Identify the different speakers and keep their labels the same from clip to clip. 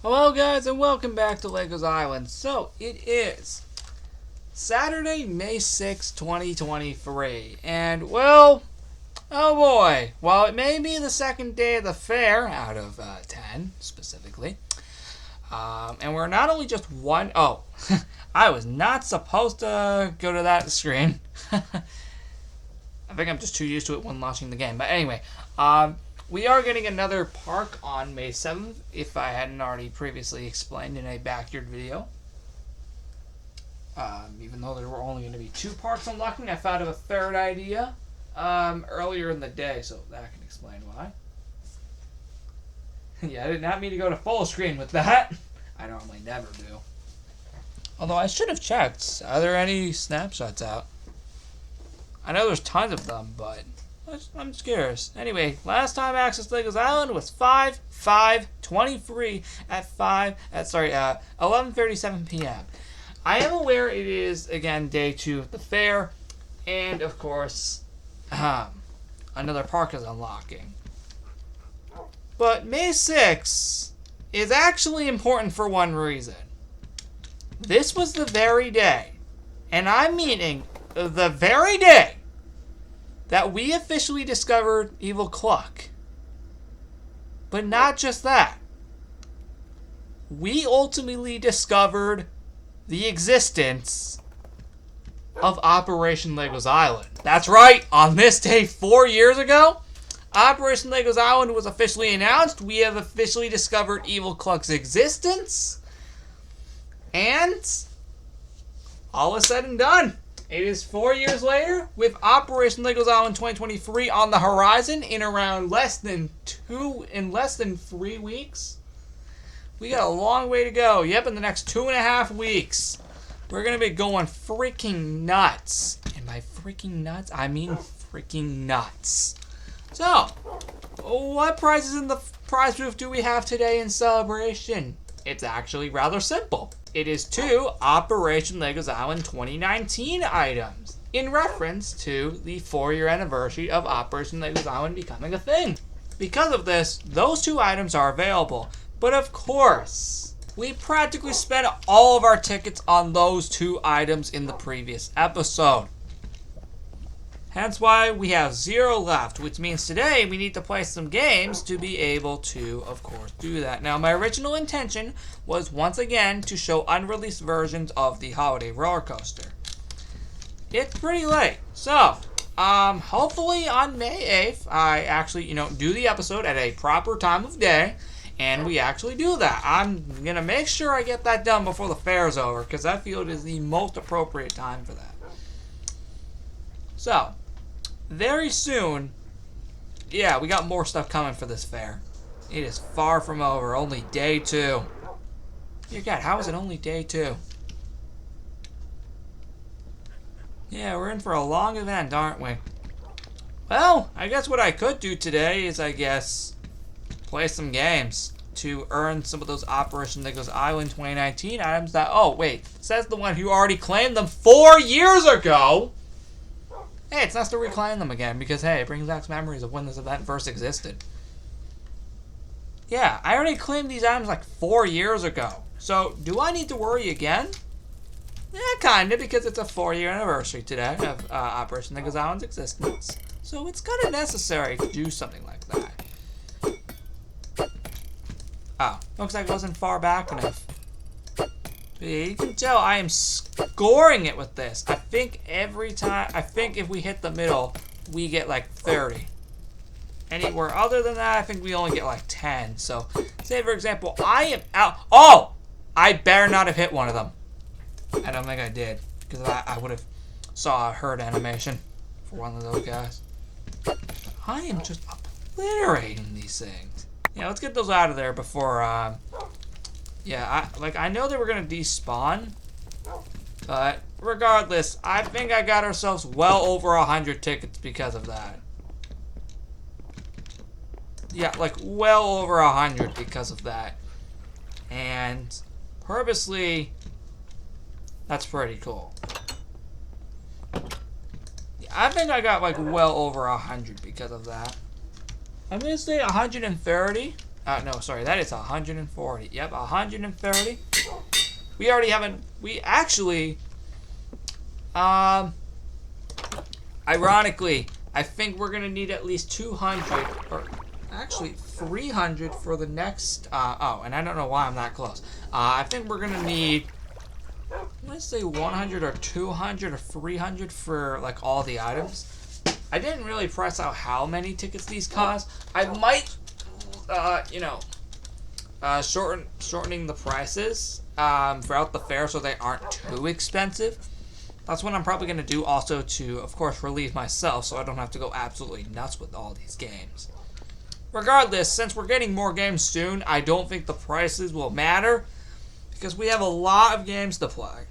Speaker 1: Hello guys and welcome back to Legos Island. So it is Saturday, May 6, 2023. And well, oh boy, while it may be the second day of the fair out of 10 specifically, and we're not only just one, oh, I was not supposed to go to that screen. I think I'm just too used to it when launching the game. But anyway, we are getting another park on May 7th, if I hadn't already previously explained in a backyard video. Even though there were only going to be 2 parks unlocking, I thought of a third idea earlier in the day, so that can explain why. Yeah, I did not mean to go to full screen with that. I normally never do. Although I should have checked. Are there any snapshots out? I know there's tons of them, but I'm just curious. Anyway, last time Access Legos Island was 5/5/23 at 11:37 p.m. I am aware it is again day 2 of the fair, and of course, another park is unlocking. But May 6th is actually important for one reason. This was the very day, and I'm meaning the very day, that we officially discovered Evil Cluck. But not just that. We ultimately discovered the existence of Operation Legos Island. That's right, on this day 4 years ago, Operation Legos Island was officially announced. We have officially discovered Evil Cluck's existence. And all is said and done. It is 4 years later, with Operation Legos Island 2023 on the horizon in less than 3 weeks. We got a long way to go. Yep, in the next 2.5 weeks, we're going to be going freaking nuts. And by freaking nuts, I mean freaking nuts. So, what prizes in the prize booth do we have today in celebration? It's actually rather simple. It is 2 Operation Legos Island 2019 items in reference to the 4-year anniversary of Operation Legos Island becoming a thing. Because of this, those 2 items are available. But of course, we practically spent all of our tickets on those 2 items in the previous episode. Hence why we have 0 left, which means today we need to play some games to be able to, of course, do that. Now, my original intention was once again to show unreleased versions of the Holiday Roller Coaster. It's pretty late, so hopefully on May 8th, I actually, do the episode at a proper time of day, and we actually do that. I'm gonna make sure I get that done before the fair is over, because I feel it is the most appropriate time for that. So, very soon, yeah, we got more stuff coming for this fair. It is far from over, only day 2. Dear God, how is it only day 2? Yeah, we're in for a long event, aren't we? Well, I guess what I could do today is, play some games to earn some of those Operation Legos Island 2019 items that, oh, wait, says the one who already claimed them 4 years ago! Hey, it's nice to reclaim them again, because, hey, it brings back memories of when this event first existed. Yeah, I already claimed these items like 4 years ago. So, do I need to worry again? Yeah, kinda, because it's a 4-year anniversary today of Operation Legos Island's existence. So, it's kinda necessary to do something like that. Oh, looks like it wasn't far back enough. You can tell I am scoring it with this. I think if we hit the middle, we get like 30. Anywhere other than that, I think we only get like 10. So, say for example, I am out. Oh! I better not have hit one of them. I don't think I did, because I would have saw a hurt animation for one of those guys. I am just obliterating these things. Yeah, let's get those out of there before, yeah, I know they were going to despawn, but regardless, I think I got ourselves well over 100 tickets because of that. Yeah, like well over 100 because of that. And purposely, that's pretty cool. Yeah, I think I got like well over 100 because of that. I'm going to say 130 No, sorry, that is 140. Yep, 130. We already haven't. We actually. Ironically, I think we're gonna need at least 200, or actually 300 for the next. Oh, and I don't know why I'm that close. I think we're gonna need. Let's say 100 or 200 or 300 for like all the items. I didn't really press out how many tickets these cost. I might, shortening the prices throughout the fair so they aren't too expensive. That's what I'm probably going to do also to, of course, relieve myself so I don't have to go absolutely nuts with all these games. Regardless, since we're getting more games soon, I don't think the prices will matter because we have a lot of games to play.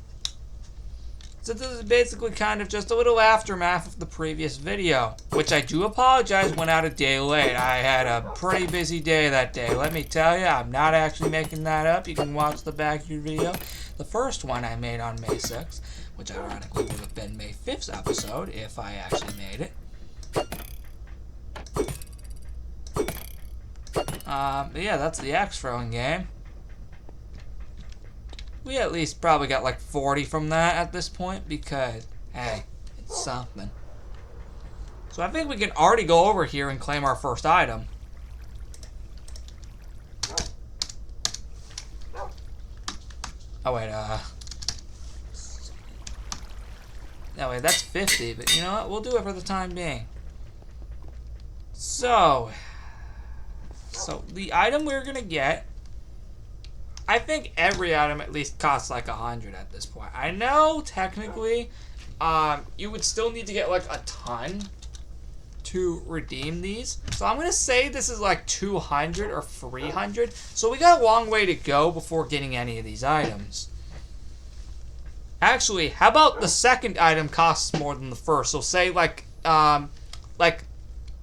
Speaker 1: So this is basically kind of just a little aftermath of the previous video, which I do apologize went out a day late. I had a pretty busy day that day. Let me tell you, I'm not actually making that up. You can watch the back of your video. The first one I made on May 6th, which ironically would have been May 5th's episode if I actually made it. But yeah, that's the axe throwing game. We at least probably got like 40 from that at this point because, hey, it's something. So I think we can already go over here and claim our first item. Oh wait, no wait, that's 50, but you know what? We'll do it for the time being. So the item we're gonna get, I think every item at least costs like 100 at this point. I know technically, you would still need to get like a ton to redeem these. So I'm gonna say this is like 200 or 300. So we got a long way to go before getting any of these items. Actually, how about the second item costs more than the first? So say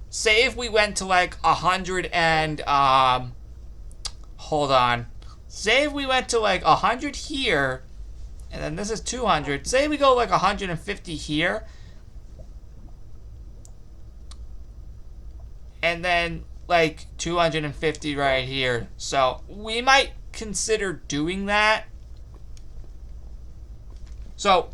Speaker 1: say if we went to like 100 and hold on. Say if we went to like 100 here, and then this is 200. Say we go like 150 here, and then like 250 right here. So we might consider doing that. So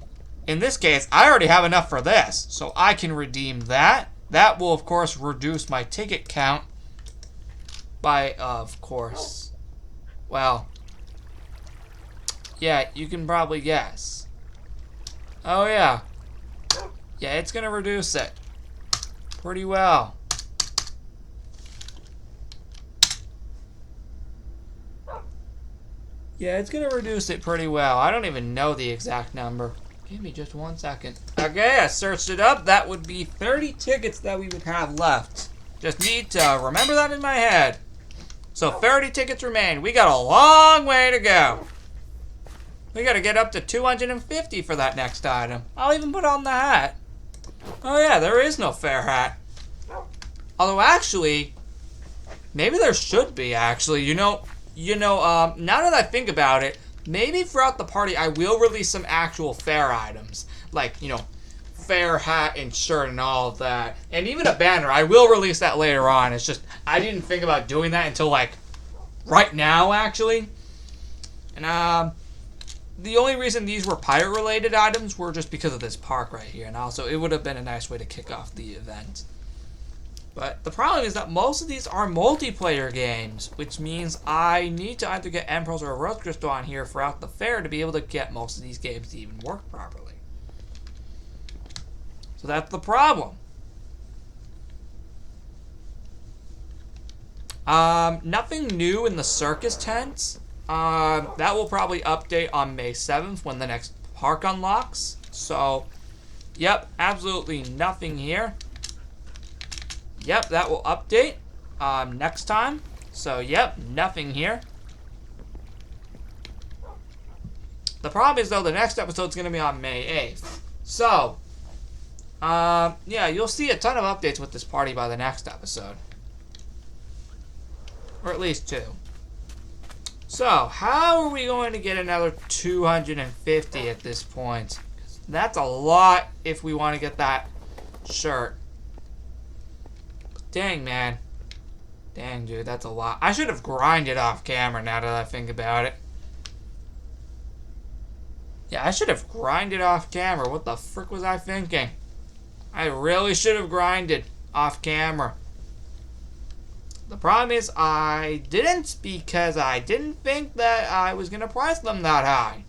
Speaker 1: in this case, I already have enough for this, so I can redeem that. That will, of course, reduce my ticket count by, of course, well, yeah, you can probably guess. Oh, yeah. Yeah, it's going to reduce it pretty well. Yeah, it's going to reduce it pretty well. I don't even know the exact number. Give me just 1 second. Okay, I searched it up. That would be 30 tickets that we would have left. Just need to remember that in my head. So 30 tickets remain. We got a long way to go. We got to get up to 250 for that next item. I'll even put on the hat. Oh yeah, there is no fair hat. Although actually, maybe there should be actually. Now that I think about it, maybe throughout the party I will release some actual fair items. Like, fair hat and shirt and all of that. And even a banner. I will release that later on. It's just, I didn't think about doing that until like, right now actually. And the only reason these were pirate related items were just because of this park right here. And also, it would have been a nice way to kick off the event. But the problem is that most of these are multiplayer games, which means I need to either get Emeralds or Rose Crystal on here throughout the fair to be able to get most of these games to even work properly. So that's the problem. Nothing new in the circus tents. That will probably update on May 7th when the next park unlocks. So, yep, absolutely nothing here. Yep, that will update next time. So, yep, nothing here. The problem is, though, the next episode is going to be on May 8th. So, yeah, you'll see a ton of updates with this party by the next episode. Or at least 2. So, how are we going to get another 250 at this point? That's a lot if we want to get that shirt. Dang, man. Dang, dude, that's a lot. I should have grinded off camera now that I think about it. Yeah, I should have grinded off camera. What the frick was I thinking? I really should have grinded off camera. The problem is I didn't, because I didn't think that I was going to price them that high.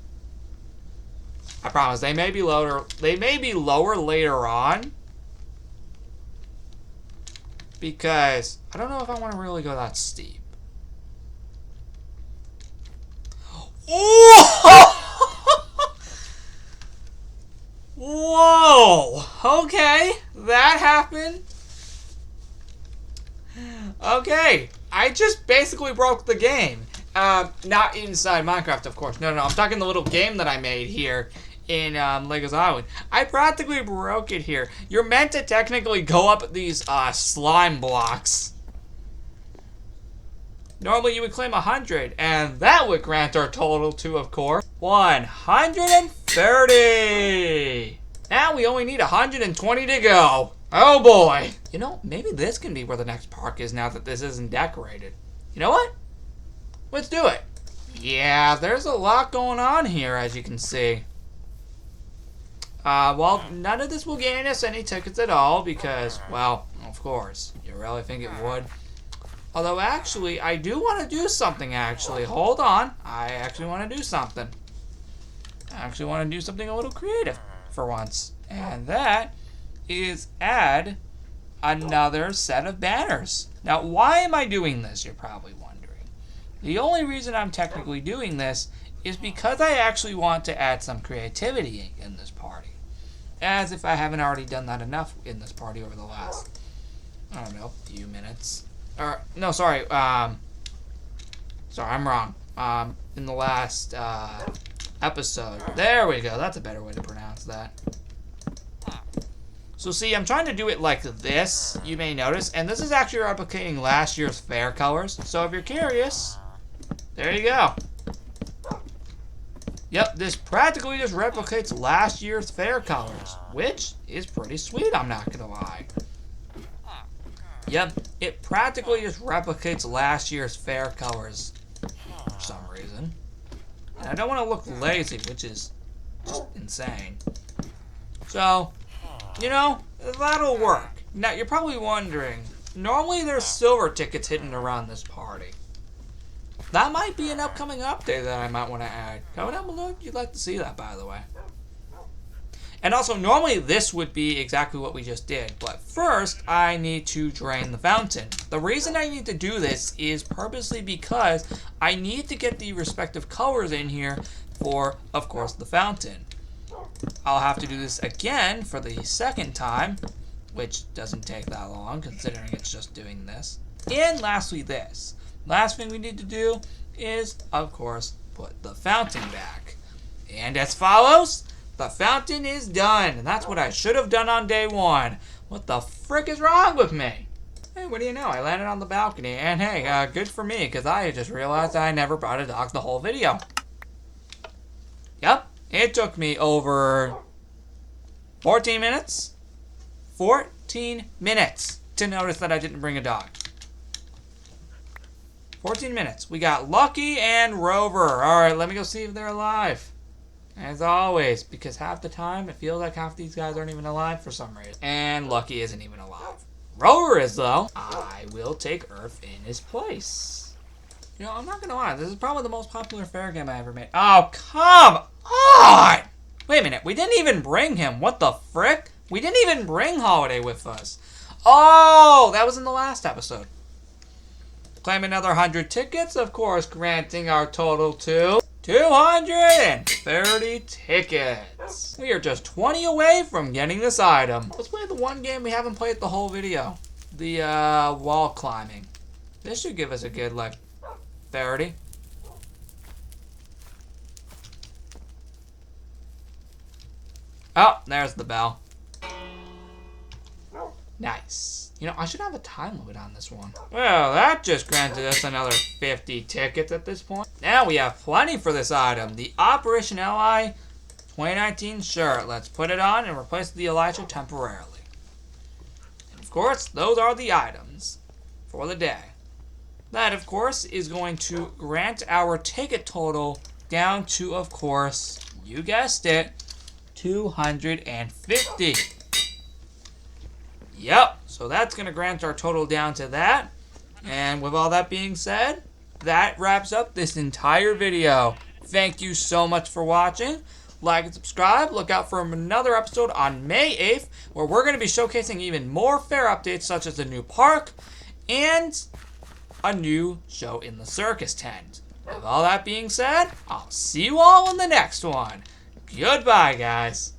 Speaker 1: I promise they may be lower. They may be lower later on, because I don't know if I want to really go that steep. Oh! Whoa! Okay, that happened. Okay, I just basically broke the game. Not inside Minecraft, of course. No, I'm talking the little game that I made here in Legos Island. I practically broke it here. You're meant to technically go up these slime blocks. Normally you would claim 100, and that would grant our total to, of course, 130. Now we only need 120 to go. Oh boy. You know, maybe this can be where the next park is now that this isn't decorated. You know what? Let's do it. Yeah, there's a lot going on here, as you can see. Well, none of this will gain us any tickets at all because, well, of course, you really think it would? Although, actually, I do want to do something, actually. Hold on. I actually want to do something. I actually want to do something a little creative for once. And that is add another set of banners. Now, why am I doing this, you're probably wondering. The only reason I'm technically doing this is because I actually want to add some creativity in this party. As if I haven't already done that enough in this party over the last, I don't know, few minutes. Or, no, sorry, sorry, I'm wrong. In the last, episode. There we go, that's a better way to pronounce that. So see, I'm trying to do it like this, you may notice, and this is actually replicating last year's fair colors. So if you're curious, there you go. Yep, this practically just replicates last year's fair colors, which is pretty sweet, I'm not gonna lie. Yep, it practically just replicates last year's fair colors for some reason. And I don't want to look lazy, which is just insane. So, you know, that'll work. Now, you're probably wondering, normally there's silver tickets hidden around this party. That might be an upcoming update that I might want to add. Comment down below if you'd like to see that, by the way. And also, normally this would be exactly what we just did, but first I need to drain the fountain. The reason I need to do this is purposely because I need to get the respective colors in here for, of course, the fountain. I'll have to do this again for the second time, which doesn't take that long considering it's just doing this. And lastly this. Last thing we need to do is, of course, put the fountain back. And as follows. The fountain is done, and that's what I should have done on day one. What the frick is wrong with me? Hey, what do you know? I landed on the balcony, and hey, good for me, because I just realized I never brought a dog the whole video. Yep, it took me over 14 minutes. 14 minutes to notice that I didn't bring a dog. 14 minutes. We got Lucky and Rover. All right, let me go see if they're alive. As always, because half the time it feels like half these guys aren't even alive for some reason. And Lucky isn't even alive. Rover is, though. I will take Earth in his place. You know, I'm not gonna lie, this is probably the most popular fair game I ever made. Oh, come on! Wait a minute, we didn't even bring him. What the frick? We didn't even bring Holiday with us. Oh, that was in the last episode. Claim another 100 tickets, of course, granting our total to 230 tickets. We are just 20 away from getting this item. Let's play the one game we haven't played the whole video. The wall climbing. This should give us a good, like, 30. Oh, there's the bell. Nice. You know, I should have a time limit on this one. Well, that just granted us another 50 tickets at this point. Now we have plenty for this item. The Operation Ally 2019 shirt. Let's put it on and replace the Elijah temporarily. And of course, those are the items for the day. That, of course, is going to grant our ticket total down to, of course, you guessed it, 250. Yep, so that's going to grant our total down to that. And with all that being said, that wraps up this entire video. Thank you so much for watching. Like and subscribe. Look out for another episode on May 8th, where we're going to be showcasing even more fair updates, such as a new park and a new show in the circus tent. With all that being said, I'll see you all in the next one. Goodbye, guys.